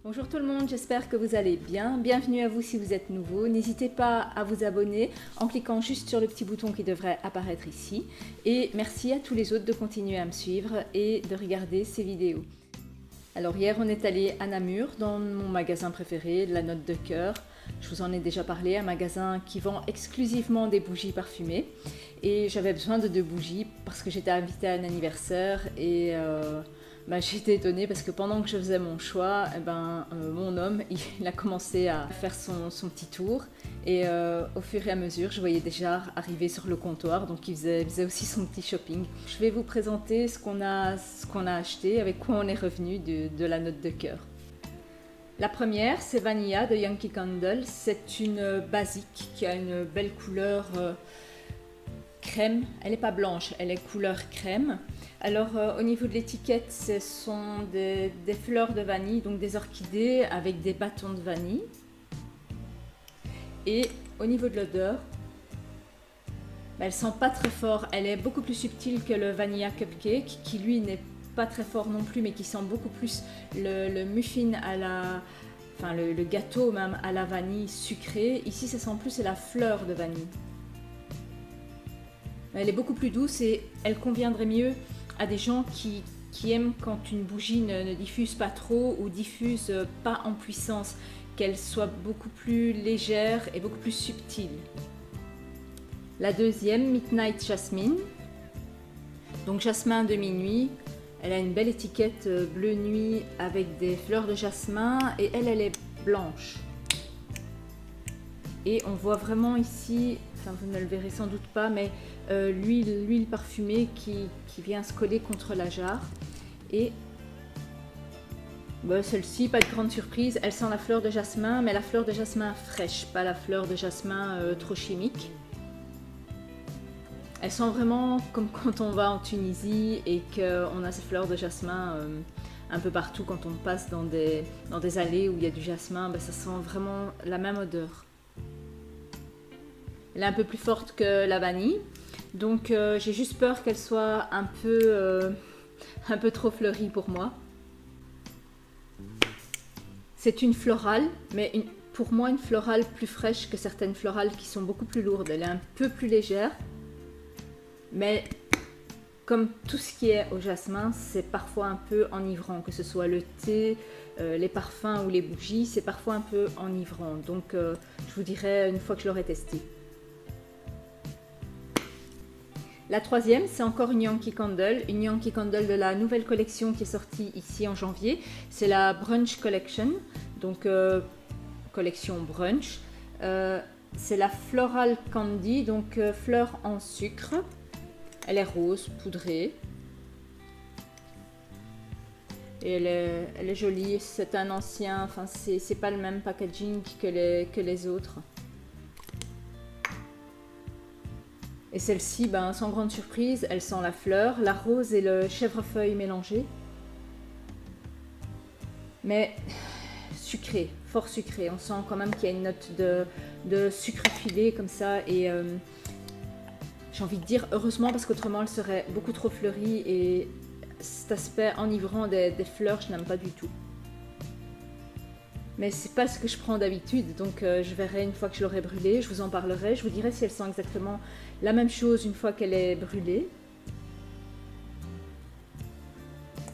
Bonjour tout le monde, j'espère que vous allez bien. Bienvenue à vous si vous êtes nouveau. N'hésitez pas à vous abonner en cliquant juste sur le petit bouton qui devrait apparaître ici. Et merci à tous les autres de continuer à me suivre et de regarder ces vidéos. Alors hier on est allé à Namur dans mon magasin préféré, La Note de Cœur. Je vous en ai déjà parlé, un magasin qui vend exclusivement des bougies parfumées. Et j'avais besoin de 2 bougies parce que j'étais invitée à un anniversaire et j'étais étonnée parce que pendant que je faisais mon choix, mon homme il a commencé à faire son petit tour et au fur et à mesure je voyais déjà arriver sur le comptoir, donc il faisait aussi son petit shopping. Je vais vous présenter ce qu'on a acheté, avec quoi on est revenu de La Note de Cœur. La première, c'est Vanilla de Yankee Candle. C'est une basique qui a une belle couleur crème. Elle n'est pas blanche, elle est couleur crème. Alors au niveau de l'étiquette, ce sont des fleurs de vanille, donc des orchidées avec des bâtons de vanille. Et au niveau de l'odeur, elle sent pas très fort. Elle est beaucoup plus subtile que le Vanilla Cupcake, qui lui n'est pas très fort non plus, mais qui sent beaucoup plus le muffin à la... Enfin le gâteau même à la vanille sucrée. Ici ça sent plus la fleur de vanille. Elle est beaucoup plus douce et elle conviendrait mieux à des gens qui aiment quand une bougie ne diffuse pas trop ou diffuse pas en puissance, qu'elle soit beaucoup plus légère et beaucoup plus subtile. La deuxième, Midnight Jasmine, donc jasmin de minuit. Elle a une belle étiquette bleu nuit avec des fleurs de jasmin et elle est blanche. Et on voit vraiment ici, enfin vous ne le verrez sans doute pas, mais l'huile parfumée qui vient se coller contre la jarre. Et celle-ci, pas de grande surprise, elle sent la fleur de jasmin, mais la fleur de jasmin fraîche, pas la fleur de jasmin trop chimique. Elle sent vraiment comme quand on va en Tunisie et qu'on a ces fleurs de jasmin un peu partout quand on passe dans des allées où il y a du jasmin, ça sent vraiment la même odeur. Elle est un peu plus forte que la vanille, donc j'ai juste peur qu'elle soit un peu trop fleurie pour moi. C'est une florale, mais pour moi une florale plus fraîche que certaines florales qui sont beaucoup plus lourdes. Elle est un peu plus légère. Mais comme tout ce qui est au jasmin, c'est parfois un peu enivrant, que ce soit le thé, les parfums ou les bougies, c'est parfois un peu enivrant. Donc je vous dirai une fois que je l'aurai testé. La troisième, c'est encore une Yankee Candle de la nouvelle collection qui est sortie ici en janvier. C'est la Brunch Collection, donc collection brunch. C'est la Floral Candy, donc fleurs en sucre. Elle est rose, poudrée. Et elle est jolie. C'est un ancien, enfin c'est pas le même packaging que les autres. Et celle-ci, sans grande surprise, elle sent la fleur, la rose et le chèvrefeuille mélangés. Mais sucré, fort sucré. On sent quand même qu'il y a une note de sucre filé comme ça et j'ai envie de dire heureusement parce qu'autrement elle serait beaucoup trop fleurie et cet aspect enivrant des fleurs je n'aime pas du tout. Mais c'est pas ce que je prends d'habitude, donc je verrai une fois que je l'aurai brûlée, je vous en parlerai, je vous dirai si elle sent exactement la même chose une fois qu'elle est brûlée.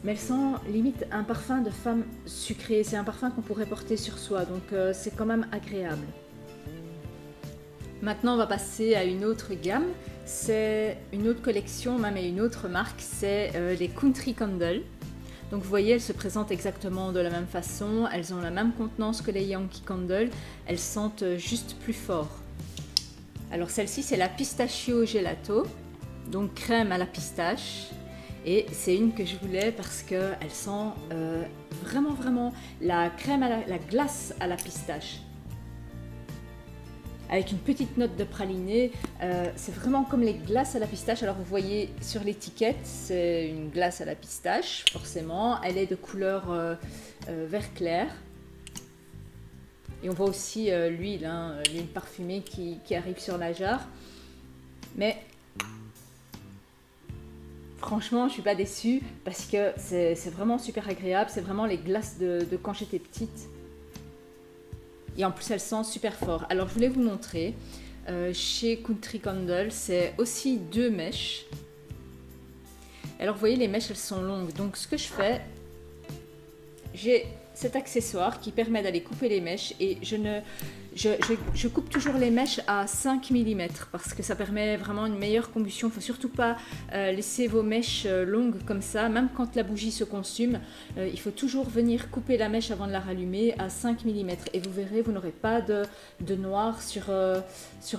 Mais elle sent limite un parfum de femme sucrée, c'est un parfum qu'on pourrait porter sur soi, donc c'est quand même agréable. Maintenant on va passer à une autre gamme, c'est une autre collection même et une autre marque, c'est les Country Candle. Donc vous voyez, elles se présentent exactement de la même façon, elles ont la même contenance que les Yankee Candle, elles sentent juste plus fort. Alors celle-ci c'est la Pistachio Gelato, donc crème à la pistache. Et c'est une que je voulais parce qu'elle sent vraiment la crème la glace à la pistache. Avec une petite note de praliné, c'est vraiment comme les glaces à la pistache. Alors vous voyez sur l'étiquette, c'est une glace à la pistache, forcément. Elle est de couleur vert clair. Et on voit aussi l'huile, l'huile parfumée qui arrive sur la jarre. Mais franchement, je suis pas déçue parce que c'est vraiment super agréable. C'est vraiment les glaces de quand j'étais petite. Et en plus, elles sentent super fort. Alors, je voulais vous montrer. Chez Country Candle, c'est aussi 2 mèches. Alors, vous voyez, les mèches, elles sont longues. Donc, ce que je fais, j'ai cet accessoire qui permet d'aller couper les mèches et je coupe toujours les mèches à 5 mm parce que ça permet vraiment une meilleure combustion. Il ne faut surtout pas laisser vos mèches longues comme ça, même quand la bougie se consume. Il faut toujours venir couper la mèche avant de la rallumer à 5 mm et vous verrez, vous n'aurez pas de noir sur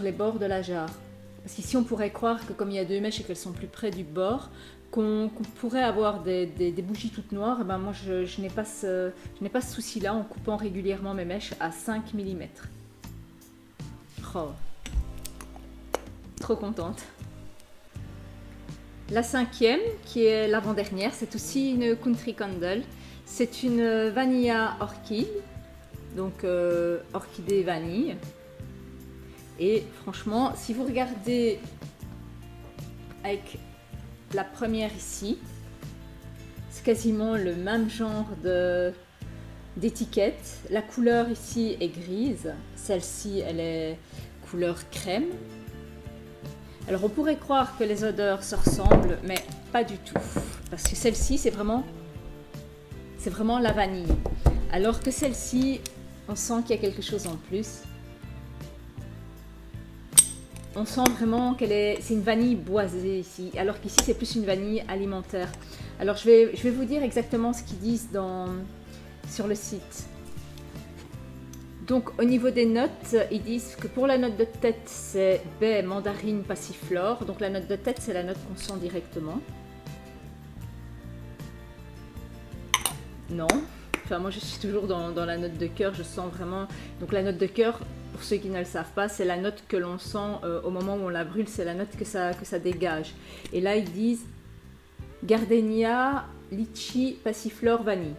les bords de la jarre. Parce qu'ici, on pourrait croire que comme il y a 2 mèches et qu'elles sont plus près du bord, qu'on pourrait avoir des bougies toutes noires. Et ben moi, je n'ai pas ce souci-là en coupant régulièrement mes mèches à 5 mm. Oh, trop contente. La 5e, qui est l'avant-dernière, c'est aussi une Country Candle. C'est une Vanilla Orchid, donc orchidée vanille. Et franchement, si vous regardez avec la première ici, c'est quasiment le même genre d'étiquette. La couleur ici est grise, celle-ci elle est couleur crème. Alors on pourrait croire que les odeurs se ressemblent, mais pas du tout, parce que celle-ci c'est vraiment la vanille, alors que celle-ci on sent qu'il y a quelque chose en plus. On sent vraiment c'est une vanille boisée ici, alors qu'ici c'est plus une vanille alimentaire. Alors je vais vous dire exactement ce qu'ils disent sur le site. Donc au niveau des notes, ils disent que pour la note de tête c'est baie, mandarine, passiflore. Donc la note de tête c'est la note qu'on sent directement. Non, enfin moi je suis toujours dans la note de cœur, je sens vraiment. Donc la note de cœur, pour ceux qui ne le savent pas, c'est la note que l'on sent au moment où on la brûle, c'est la note que ça dégage. Et là, ils disent gardenia, litchi, passiflore, vanille.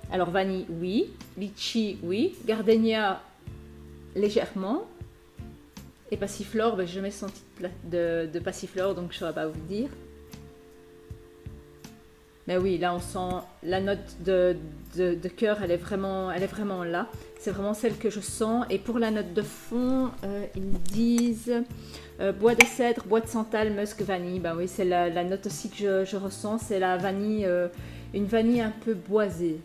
Alors vanille, oui. Litchi, oui. Gardenia, légèrement. Et passiflore, ben, je n'ai jamais senti de passiflore, donc je ne saurais pas vous dire. Mais oui, là on sent la note de cœur, elle est vraiment là. C'est vraiment celle que je sens. Et pour la note de fond, ils disent bois de cèdre, bois de santal, musc, vanille. Ben oui, c'est la note aussi que je ressens. C'est la vanille, une vanille un peu boisée.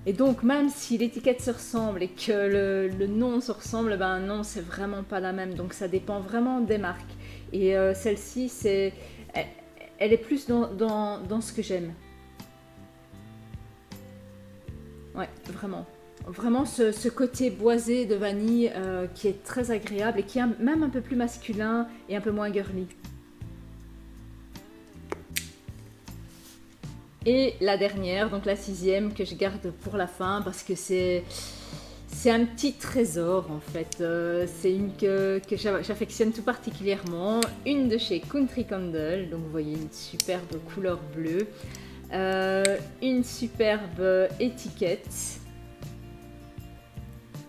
Et donc même si l'étiquette se ressemble et que le nom se ressemble, ben non, c'est vraiment pas la même. Donc ça dépend vraiment des marques. Et celle-ci, elle est plus dans ce que j'aime. Ouais, vraiment. Vraiment ce côté boisé de vanille qui est très agréable et qui est même un peu plus masculin et un peu moins girly. Et la dernière, donc la 6e, que je garde pour la fin parce que c'est un petit trésor en fait. C'est une que j'affectionne tout particulièrement. Une de chez Country Candle, donc vous voyez une superbe couleur bleue. Une superbe étiquette.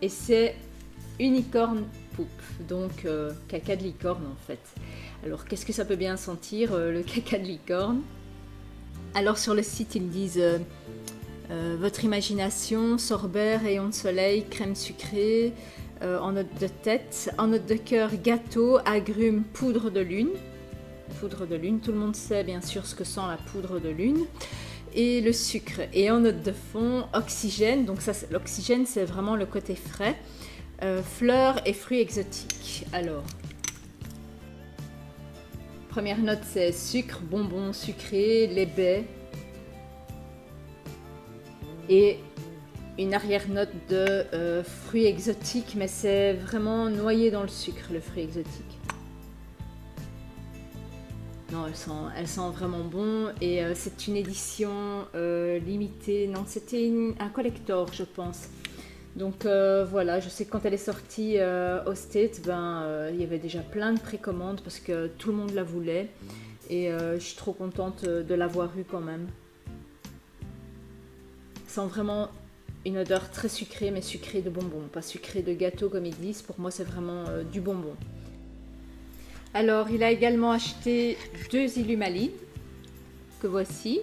Et c'est Unicorn Poop, donc caca de licorne en fait. Alors qu'est-ce que ça peut bien sentir le caca de licorne? Alors sur le site ils disent votre imagination, sorbet, rayon de soleil, crème sucrée, en note de tête, en note de cœur, gâteau, agrumes, poudre de lune. Poudre de lune, tout le monde sait bien sûr ce que sent la poudre de lune. Et le sucre. Et en note de fond, oxygène. Donc ça, l'oxygène, c'est vraiment le côté frais. Fleurs et fruits exotiques. Alors, première note, c'est sucre, bonbons sucrés, les baies. Et une arrière-note de fruits exotiques, mais c'est vraiment noyé dans le sucre, le fruit exotique. Non, elle sent vraiment bon et c'est une édition limitée. Non, c'était un collector, je pense. Donc voilà, je sais que quand elle est sortie au States, il y avait déjà plein de précommandes parce que tout le monde la voulait. Et je suis trop contente de l'avoir eue quand même. Ça sent vraiment une odeur très sucrée, mais sucrée de bonbons, pas sucrée de gâteau comme ils disent. Pour moi, c'est vraiment du bonbon. Alors, il a également acheté 2 Illumalides, que voici.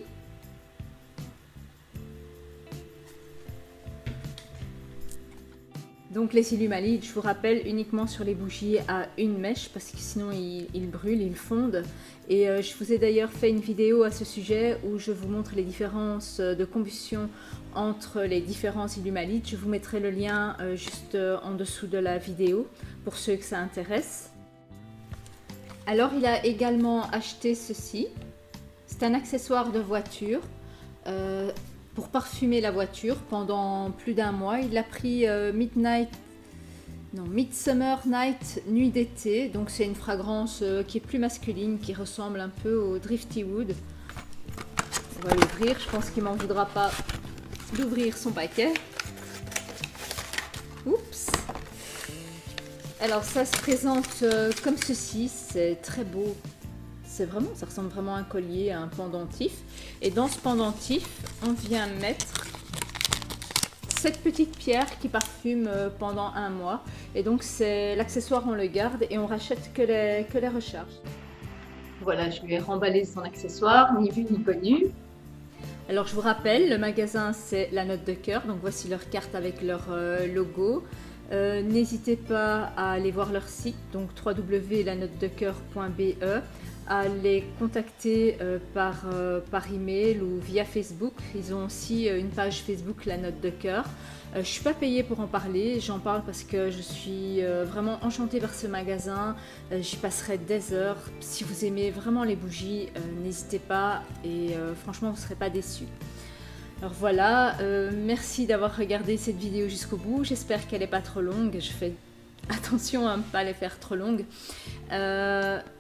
Donc les Illumalides, je vous rappelle, uniquement sur les bougies à une mèche, parce que sinon ils brûlent, ils fondent. Et je vous ai d'ailleurs fait une vidéo à ce sujet où je vous montre les différences de combustion entre les différents Illumalides. Je vous mettrai le lien juste en dessous de la vidéo pour ceux que ça intéresse. Alors il a également acheté ceci. C'est un accessoire de voiture pour parfumer la voiture pendant plus d'1 mois. Il a pris Midsummer Night, nuit d'été. Donc c'est une fragrance qui est plus masculine, qui ressemble un peu au Drifty Wood. On va l'ouvrir, je pense qu'il m'en voudra pas d'ouvrir son paquet. Oups! Alors ça se présente comme ceci, c'est très beau. Ça ressemble vraiment à un collier, à un pendentif. Et dans ce pendentif, on vient mettre cette petite pierre qui parfume pendant 1 mois. Et donc c'est l'accessoire, on le garde et on rachète que les recharges. Voilà, je lui ai remballé son accessoire, ni vu ni connu. Alors je vous rappelle, le magasin c'est La Note de Cœur, donc voici leur carte avec leur logo. N'hésitez pas à aller voir leur site, donc www.lanotedecoeur.be, à les contacter par email ou via Facebook. Ils ont aussi une page Facebook La Note de Cœur. Je ne suis pas payée pour en parler, j'en parle parce que je suis vraiment enchantée par ce magasin. J'y passerai des heures. Si vous aimez vraiment les bougies, n'hésitez pas et franchement vous ne serez pas déçus. Alors voilà, merci d'avoir regardé cette vidéo jusqu'au bout. J'espère qu'elle n'est pas trop longue. Je fais attention à ne pas les faire trop longues.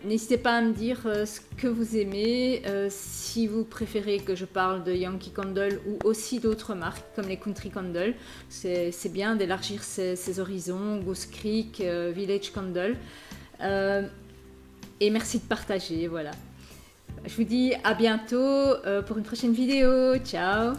N'hésitez pas à me dire ce que vous aimez, si vous préférez que je parle de Yankee Candle ou aussi d'autres marques comme les Country Candle. C'est bien d'élargir ses horizons, Ghost Creek, Village Candle. Et merci de partager, voilà. Je vous dis à bientôt pour une prochaine vidéo. Ciao!